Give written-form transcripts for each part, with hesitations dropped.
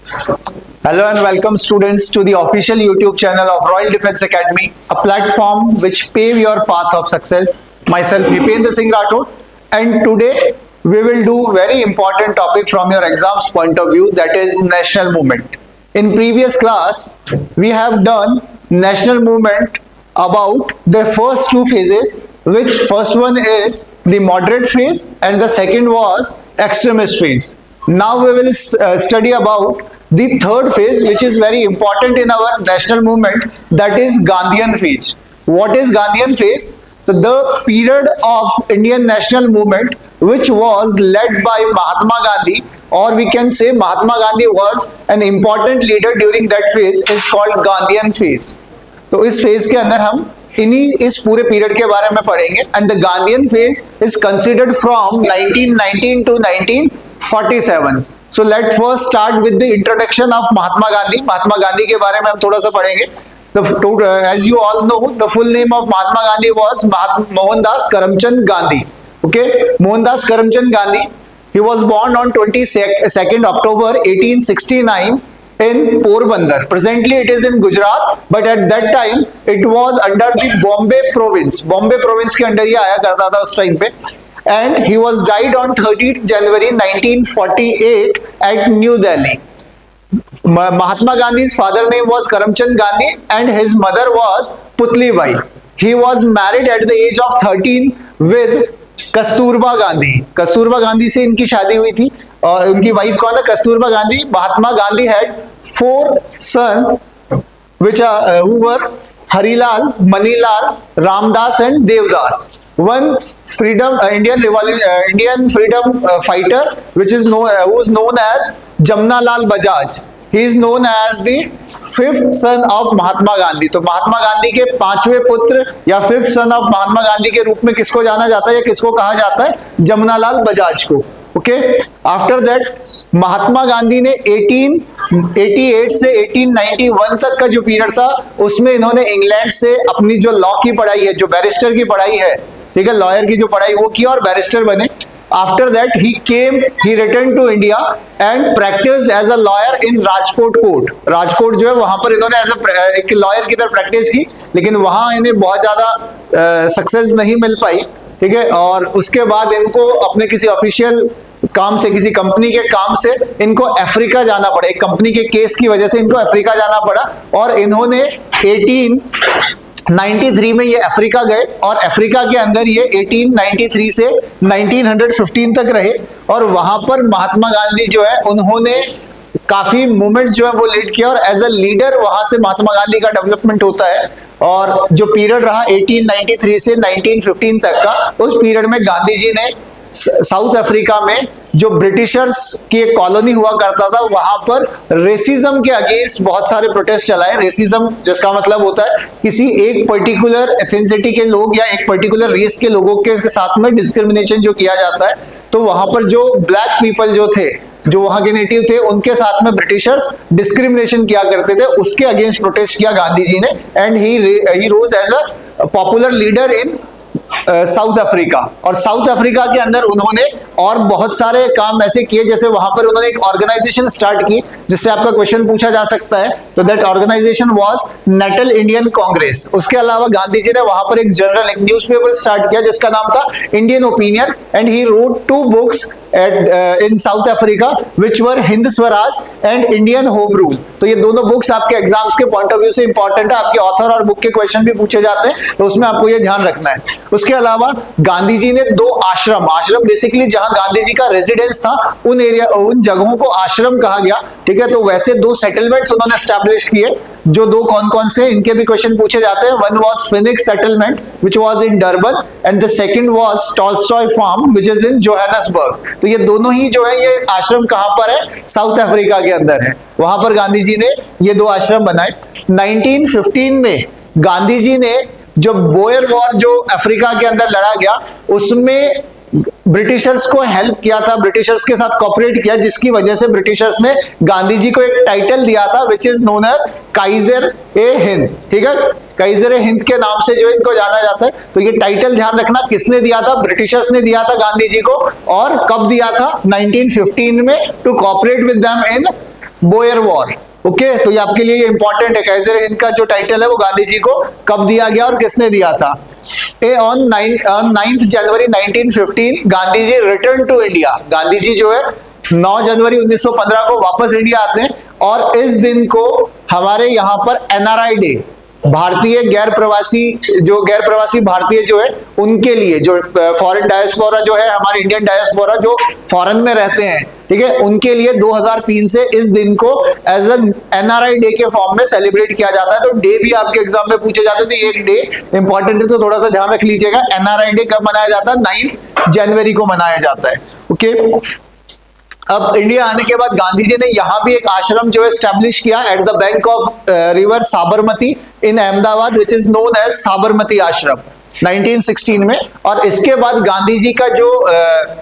Hello and welcome students to the official YouTube channel of Royal Defence Academy, a platform which pave your path of success. Myself Hipendra Singh Rathod, and today we will do very important topic from your exams point of view, that is national movement. In previous class we have done national movement about the first two phases, which first one is the moderate phase and the second was extremist phase. Now we will study about the third phase, which is very important in our national movement, that is Gandhian phase. What is Gandhian phase? The period of Indian national movement which was led by Mahatma Gandhi, or we can say Mahatma Gandhi was an important leader during that phase, is called Gandhian phase. तो इस phase के अंदर हम इस पूरे period के बारे में पढ़ेंगे. And the Gandhian phase is considered from 1919 to 1947. So let first start with the introduction of Mahatma Gandhi. Mahatma Gandhi के बारे में हम थोड़ा सा पढ़ेंगे. As you all know, the full name of Mahatma Gandhi was Mohandas Karamchand Gandhi. Okay, Mohandas Karamchand Gandhi. He was born on 22nd October 1869 in Porbandar. Presently it is in Gujarat, but at that time it was under the Bombay province. Bombay province के under ये आया करता था उस time पे. And he was died on 30th January 1948 at New Delhi. Mahatma Gandhi's father name was Karamchand Gandhi and his mother was Putli Bai. He was married at the age of 13 with Kasturba Gandhi. Kasturba Gandhi से इनकी शादी हुई थी और उनकी wife कौन है? Kasturba Gandhi. Mahatma Gandhi had 4 sons which who were Harilal, Manilal, Ramdas and Devdas. One Indian freedom fighter which is who is known as Jamnalal Bajaj. He is known as the 5th son of Mahatma Gandhi. तो महात्मा गांधी के 5वें पुत्र या 5th son of महात्मा गांधी के रूप में किसको जाना जाता है या किसको कहा जाता है? जमनालाल बजाज को. Okay, after that Mahatma Gandhi ने 1888 से 1891 तक का जो पीरियड था उसमें इन्होंने इंग्लैंड से अपनी जो लॉ की पढ़ाई है, जो बैरिस्टर की पढ़ाई है, ठीक है, लॉयर की जो पढ़ाई वो की और बैरिस्टर बने. After that he returned to India and practiced as a lawyer in Rajkot court. Rajkot जो है वहां पर इन्होंने एक लॉयर की तरह प्रैक्टिस की, लेकिन वहां इन्हें बहुत ज्यादा सक्सेस नहीं मिल पाई. ठीक है, और उसके बाद इनको अपने किसी ऑफिशियल काम से, किसी कंपनी के काम से इनको अफ्रीका जाना पड़ा. एक कंपनी के केस की वजह से इनको अफ्रीका जाना पड़ा और इन्होंने 1893 में ये अफ्रीका गए और अफ्रीका के अंदर ये 1893 से 1915 तक रहे और वहां पर महात्मा गांधी जो है उन्होंने काफी मूवमेंट्स जो है वो लीड किया और एज अ लीडर वहां से महात्मा गांधी का डेवलपमेंट होता है. और जो पीरियड रहा 1893 से 1915 तक का, उस पीरियड में गांधी जी ने साउथ अफ्रीका में जो ब्रिटिशर्स की एक कॉलोनी हुआ करता था वहां पर रेसिज्म के अगेंस्ट बहुत सारे प्रोटेस्ट चलाए. रेसिज्म जिसका मतलब होता है किसी एक पर्टिकुलर एथेंसिटी के लोग या एक पर्टिकुलर रेस के लोगों के साथ में डिस्क्रिमिनेशन जो किया जाता है, तो वहां पर जो ब्लैक पीपल जो थे, जो वहां के नेटिव थे, उनके साथ में ब्रिटिशर्स डिस्क्रिमिनेशन किया करते थे. उसके अगेंस्ट प्रोटेस्ट किया गांधी जी ने and he rose as a popular leader in South Africa. और साउथ अफ्रीका के अंदर उन्होंने और बहुत सारे काम ऐसे किए, जैसे वहां पर उन्होंने एक ऑर्गेनाइजेशन स्टार्ट की जिससे आपका क्वेश्चन पूछा जा सकता है. तो that organization was Natal Indian Congress. उसके अलावा गांधी जी ने वहां पर एक जर्नल, एक न्यूज़पेपर स्टार्ट किया जिसका नाम था Indian opinion and he wrote 2 books in South Africa which were Hind Swaraj and Indian home rule. तो ये दोनों बुक्स आपके एग्जाम्स के पॉइंट ऑफ व्यू से इंपॉर्टेंट है. आपके ऑथर और बुक के क्वेश्चन भी पूछे जाते हैं, तो उसमें आपको ये ध्यान रखना है. उसके अलावा गांधी जी ने 2 आश्रम बेसिकली जहां गांधी जी का रेजिडेंस था उन जगहों को आश्रम कहा गया. ठीक है, तो वैसे 2 सेटलमेंट्स उन्होंने एस्टैब्लिश किए. जो 2 कौन से इनके भी क्वेश्चन पूछे जाते हैं. One was Phoenix settlement which was in Durban and the second was Tolstoy farm which is in Johannesburg. तो ये दोनों ही जो है ये आश्रम कहां पर है? साउथ अफ्रीका के अंदर है. वहां पर गांधी जी ने ये 2 आश्रम बनाए. 1915 में गांधी जी ने जो बोयर वॉर जो अफ्रीका के अंदर लड़ा गया उसमें ब्रिटिशर्स को हेल्प किया था, ब्रिटिशर्स के साथ कोऑपरेट किया, जिसकी वजह से ब्रिटिशर्स ने गांधी जी को एक टाइटल दिया था which is known as Kaiser i Hind. ठीक है, काइजर ए हिंद के नाम से जो इनको जाना जाता है. तो ये टाइटल ध्यान रखना, किसने दिया था? ब्रिटिशर्स ने दिया था गांधी जी को. और कब दिया था? 1915 में, to cooperate with them in Boer War. Okay, तो ये आपके लिए इंपॉर्टेंट है, कैसर हिंद का जो टाइटल है वो गांधी जी को कब दिया गया और किसने दिया था। On 9 January 1915 Gandhi ji return to India. Gandhi ji जो है 9 जनवरी 1915 को वापस इंडिया आते हैं और इस दिन को हमारे यहाँ पर एनआरआई डे, भारतीय गैर प्रवासी भारतीय जो है उनके लिए, जो फॉरेन डायस्पोरा जो है, हमारे इंडियन डायस्पोरा जो फॉरेन में रहते हैं, ठीक है, उनके लिए 2003 से इस दिन को एज एन एनआरआई डे के फॉर्म में सेलिब्रेट किया जाता है। तो डे भी आपके एग्जाम में पूछे जाते थे, एक डे इंपॉर्टेंट है तो थोड़ा सा ध्यान रख लीजिएगा। एनआरआई डे कब मनाया जाता है? 9 जनवरी को मनाया जाता है। ओके, अब इंडिया आने के बाद गांधी जी ने यहाँ भी एक आश्रम जो है एस्टेब्लिश किया at the bank of river Sabarmati in Ahmedabad, which is known as Sabarmati ashram 1916 में। और इसके बाद गांधी जी का जो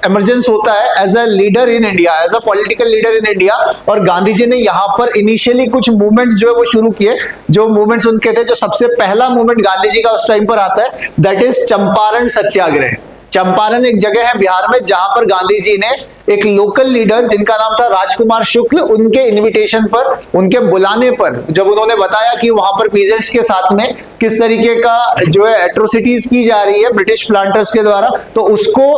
इमरजेंस होता है as a leader in India, as a political leader in India, और गांधी जी ने यहाँ पर इनिशियली कुछ मूवमेंट्स जो है वो शुरू किए। जो मूवमेंट्स उनके थे, जो सबसे पहला मूवमेंट गांधी जी का उस टाइम पर आता है, दैट इज चंपारण सत्याग्रह। चंपारण एक जगह है बिहार में जहां पर गांधी जी ने एक लोकल लीडर जिनका नाम था राजकुमार शुक्ल, उनके इनविटेशन पर, उनके बुलाने पर, जब उन्होंने बताया कि वहां पर पीजेंट्स के साथ में किस तरीके का जो है एट्रोसिटीज की जा रही है ब्रिटिश प्लांटर्स के द्वारा, तो उसको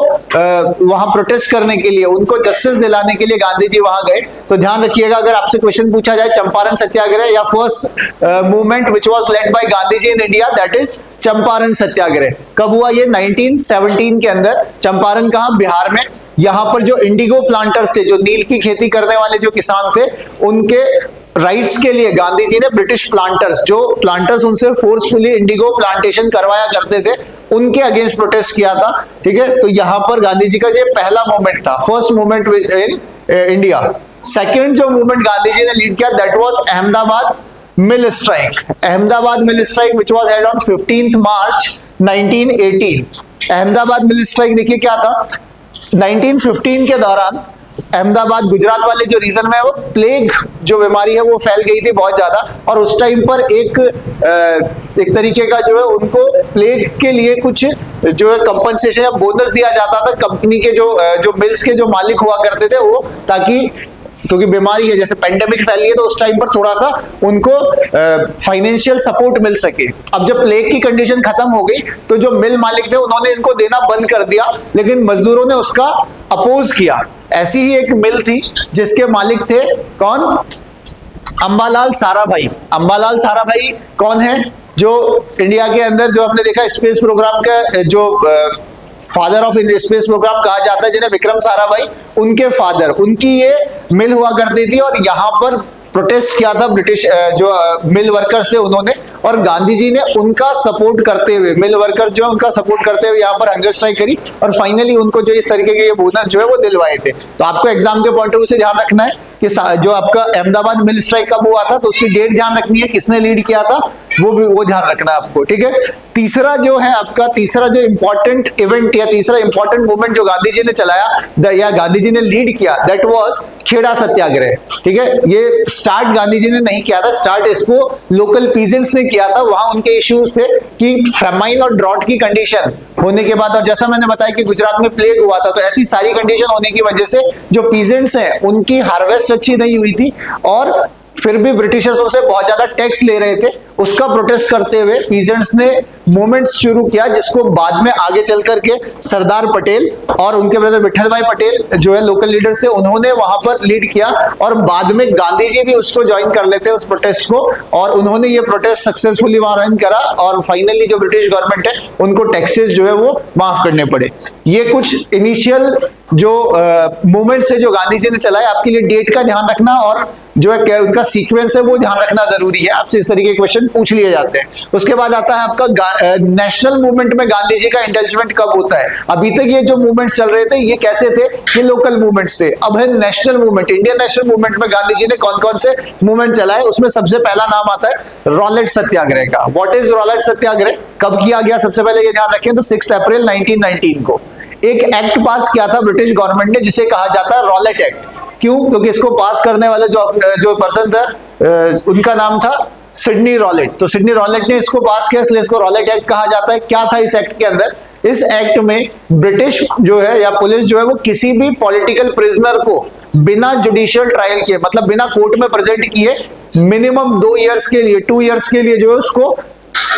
वहां प्रोटेस्ट करने के लिए, उनको जस्टिस दिलाने के लिए गांधी जी वहां गए। तो ध्यान रखिएगा, अगर आपसे क्वेश्चन पूछा जाए चंपारण सत्याग्रह या first movement which was led by Gandhi ji in India, that is Champaran Satyagraha. कब हुआ ये? 1917 के अंदर। चंपारण कहां? बिहार में। यहां पर जो इंडिगो प्लांटर्स थे, जो नील की खेती करने वाले जो किसान थे, उनके राइट्स के लिए गांधी जी ने ब्रिटिश प्लांटर्स, जो प्लांटर्स उनसे फोर्सफुली इंडिगो प्लांटेशन करवाया करते थे, उनके अगेंस्ट प्रोटेस्ट किया था। ठीक है, तो यहां पर गांधी जी का ये पहला मूवमेंट था, first movement in India. Second जो मूवमेंट गांधी जी ने लीड किया, that was Ahmedabad mill strike. Ahmedabad mill strike which was held on 15 March 1918। Ahmedabad mill strike देखिए क्या था, 1915 के दौरान अहमदाबाद, गुजरात वाले जो रीजन में है, वो प्लेग जो बीमारी है वो फैल गई थी बहुत ज्यादा, और उस टाइम पर एक तरीके का जो है उनको प्लेग के लिए कुछ जो है कंपनसेशन या बोनस दिया जाता था कंपनी के जो मिल्स के जो मालिक हुआ करते थे वो, ताकि क्योंकि बीमारी है, जैसे पेंडेमिक फैली है, तो उस टाइम पर थोड़ा सा उनको फाइनेंशियल सपोर्ट मिल सके। अब जब प्लेग की कंडीशन खत्म हो गई तो जो मिल मालिक थे उन्होंने इनको देना बंद कर दिया, लेकिन मजदूरों ने उसका अपोज किया। ऐसी ही एक मिल थी जिसके मालिक थे कौन? अंबालाल साराभाई। अंबालाल साराभाई कौन है? जो इंडिया के अंदर जो हमने देखा स्पेस प्रोग्राम का जो फादर ऑफ स्पेस प्रोग्राम कहा जाता है, जिन्हें विक्रम साराभाई, उनके फादर, उनकी ये मिल हुआ करती थी, और यहाँ पर प्रोटेस्ट किया था ब्रिटिश जो मिल वर्कर्स थे उन्होंने, और गांधी जी ने उनका सपोर्ट करते हुए, मिल वर्कर जो है उनका सपोर्ट करते हुए यहाँ पर हंगर स्ट्राइक करी, और फाइनली उनको जो इस तरीके के ये बोनस जो है वो दिलवाए थे। तो आपको एग्जाम के पॉइंट ऑफ व्यू से ध्यान रखना है कि जो आपका अहमदाबाद मिल स्ट्राइक कब हुआ था, तो उसकी डेट ध्यान रखनी है, किसने लीड किया था वो ध्यान रखना है आपको। ठीक है, तीसरा जो है आपका, तीसरा जो इंपॉर्टेंट इवेंट या तीसरा इंपॉर्टेंट मूवमेंट जो गांधी जी ने चलाया या गांधी जी ने लीड किया, दैट वाज खेड़ा सत्याग्रह। ठीक है, ये स्टार्ट गांधी जी ने नहीं किया था, स्टार्ट इसको लोकल पीजेंट्स ने किया था। वहां उनके इश्यूज थे कि फेमाइन और ड्रॉट की कंडीशन होने के बाद, और जैसा मैंने बताया कि गुजरात में प्लेग हुआ था, तो ऐसी सारी कंडीशन होने की वजह से जो पीजेंट्स हैं उनकी हार्वेस्ट अच्छी नहीं हुई थी, और फिर भी ब्रिटिशर्स उनसे बहुत ज्यादा टैक्स ले रहे थे। उसका प्रोटेस्ट करते हुए पीजेंट्स ने मूवमेंट शुरू किया, जिसको बाद में आगे चल करके सरदार पटेल और उनके ब्रदर विठल भाई पटेल जो है लोकल लीडर से, उन्होंने वहां पर लीड किया, और बाद में गांधी जी भी उसको ज्वाइन कर लेते उस प्रोटेस्ट को, और उन्होंने ये प्रोटेस्ट सक्सेसफुली वहां रन करा, और फाइनली जो ब्रिटिश गवर्नमेंट है उनको टैक्सेस जो है वो माफ करने पड़े। ये कुछ इनिशियल जो मूवमेंट्स है जो गांधी जी ने चलाए। आपके लिए डेट का ध्यान रखना और जो है उनका सीक्वेंस है वो ध्यान रखना जरूरी है, आपसे इस तरीके के क्वेश्चन पूछ लिए जाते हैं। उसके बाद आता है आपका नेशनल मूवमेंट में गांधी जी का इंडल्जमेंट कब होता है। अभी तक ये जो मूवमेंट्स चल रहे थे ये कैसे थे? ये लोकल मूवमेंट्स थे। अब है national movement. Indian national movement में गांधी जी ने कौन कौन से मूवमेंट चलाए, उसमें सबसे पहला नाम आता है रॉलेट सत्याग्रह का। व्हाट इज रॉलेट सत्याग्रह? कब किया गया? सबसे पहले ये ध्यान रखें, तो 6 अप्रैल 1919 को एक एक्ट पास किया था ब्रिटिश गवर्नमेंट ने, जिसे कहा जाता है रॉलेट एक्ट। क्यों? क्योंकि इसको पास करने वाला जो पर्सन था उनका नाम था सिडनी रॉलेट। तो सिडनी रॉलेट ने इसको पास किया, इसलिए इसको रॉलेट एक्ट कहा जाता है। क्या था इस एक्ट के अंदर? इस एक्ट में ब्रिटिश जो है या पुलिस जो है वो किसी भी पॉलिटिकल प्रिजनर को बिना जुडिशियल ट्रायल के, मतलब बिना कोर्ट में प्रेजेंट किए मिनिमम 2 इयर्स के लिए, 2 इयर्स के लिए जो है उसको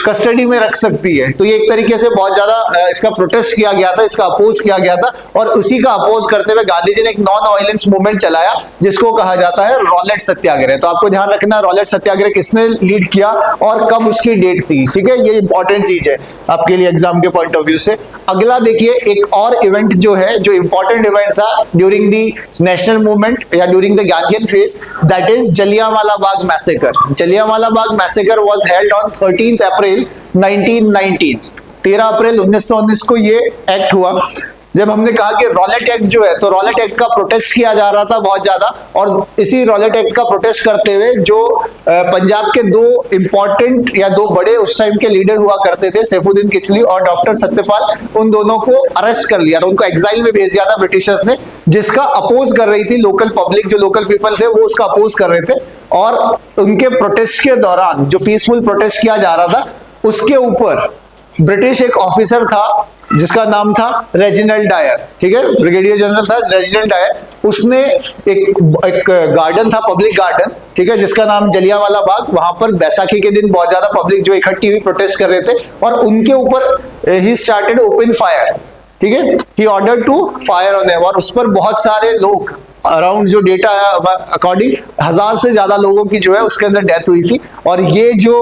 कस्टडी में रख सकती है। तो ये एक तरीके से बहुत ज्यादा इसका प्रोटेस्ट किया गया था, इसका अपोज किया गया था, और उसी का अपोज करते हुए गांधी जी ने एक नॉन वायलेंस मूवमेंट चलाया जिसको कहा जाता है रॉलेट सत्याग्रह। तो आपको ध्यान रखना रॉलेट सत्याग्रह किसने लीड किया और कब उसकी डेट थी, ठीक है, ये इंपॉर्टेंट चीज है आपके लिए एग्जाम के पॉइंट ऑफ व्यू से। अगला देखिए एक और इवेंट जो है, जो इंपॉर्टेंट इवेंट था ड्यूरिंग दी नेशनल मूवमेंट या during the Gandhian phase, that is Jallianwala Bagh massacre. Jallianwala Bagh massacre was held on 13 अप्रैल 1919। 13 अप्रैल 1919 को ये एक्ट हुआ। जब हमने कहा कि रॉलेट एक्ट जो है, तो रॉलेट एक्ट का प्रोटेस्ट किया जा रहा था बहुत ज्यादा, और इसी रॉलेट एक्ट का प्रोटेस्ट करते हुए जो पंजाब के 2 इंपॉर्टेंट या 2 बड़े उस टाइम के लीडर हुआ करते थे, सैफुद्दीन किचलू और डॉक्टर सत्यपाल, उन दोनों को अरेस्ट कर लिया था, उनको एग्जाइल में भेज दिया था ब्रिटिशर्स ने, जिसका अपोज कर रही थी लोकल पब्लिक, जो लोकल पीपल थे वो उसका अपोज कर रहे थे। और उनके प्रोटेस्ट के दौरान जो पीसफुल प्रोटेस्ट किया जा रहा था, उसके ऊपर ब्रिटिश एक ऑफिसर था जिसका नाम था रेजिनाल्ड डायर, ठीक है, ब्रिगेडियर जनरल था रेजिनाल्ड डायर। उसने एक गार्डन था, पब्लिक गार्डन, ठीक है, जिसका नाम जलियांवाला बाग, वहां पर बैसाखी के दिन बहुत ज्यादा पब्लिक जो इकट्ठी हुई प्रोटेस्ट कर रहे थे, और उनके ऊपर ही स्टार्टेड ओपन फायर, ठीक है, he order to fire on them, और उस पर बहुत सारे लोग, अराउंड जो डेटा है अकॉर्डिंग 1000 से ज्यादा लोगों की जो है उसके अंदर डेथ हुई थी। और ये जो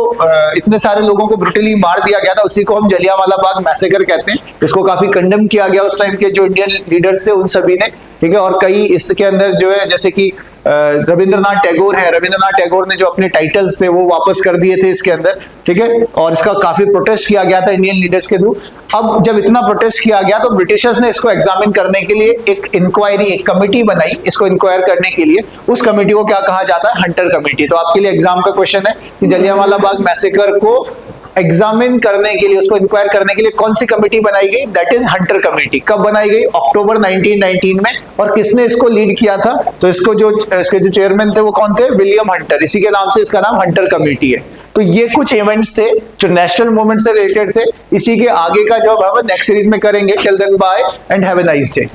इतने सारे लोगों को ब्रुटली मार दिया गया था, उसी को हम जलियांवाला बाग मैसेकर कहते हैं। इसको काफी कंडेम किया गया उस टाइम के जो इंडियन लीडर्स थे उन सभी ने, ठीक है। और कई इसके अंदर जो है, जैसे कि रविंद्रनाथ टैगोर है, रविंद्रनाथ टैगोर ने जो अपने टाइटल्स थे वो वापस कर दिए थे इसके अंदर, ठीक है। और इसका काफी प्रोटेस्ट किया गया था इंडियन लीडर्स के थ्रू। अब जब इतना प्रोटेस्ट किया गया तो ब्रिटिशर्स ने इसको एग्जामिन करने के लिए एक इंक्वायरी, एक कमेटी बनाई इसको इंक्वायर करने के लिए। उस कमेटी को क्या कहा जाता है? Hunter committee. तो आपके लिए एग्जाम का क्वेश्चन है कि जलियांवाला बाग मैसेकर को एग्जामिन करने के लिए, उसको इंक्वायर करने के लिए कौन सी कमेटी बनाई गई? That is Hunter committee. कब बनाई गई? अक्टूबर 1919 में। और किसने इसको लीड किया था? तो इसके जो चेयरमैन थे वो कौन थे? William Hunter. इसी के नाम से इसका नाम हंटर कमेटी है। तो ये कुछ इवेंट्स थे जो नेशनल मूवमेंट से रिलेटेड थे। इसी के आगे का जवाब हम नेक्स्ट सीरीज में करेंगे। Till then bye and have a nice day.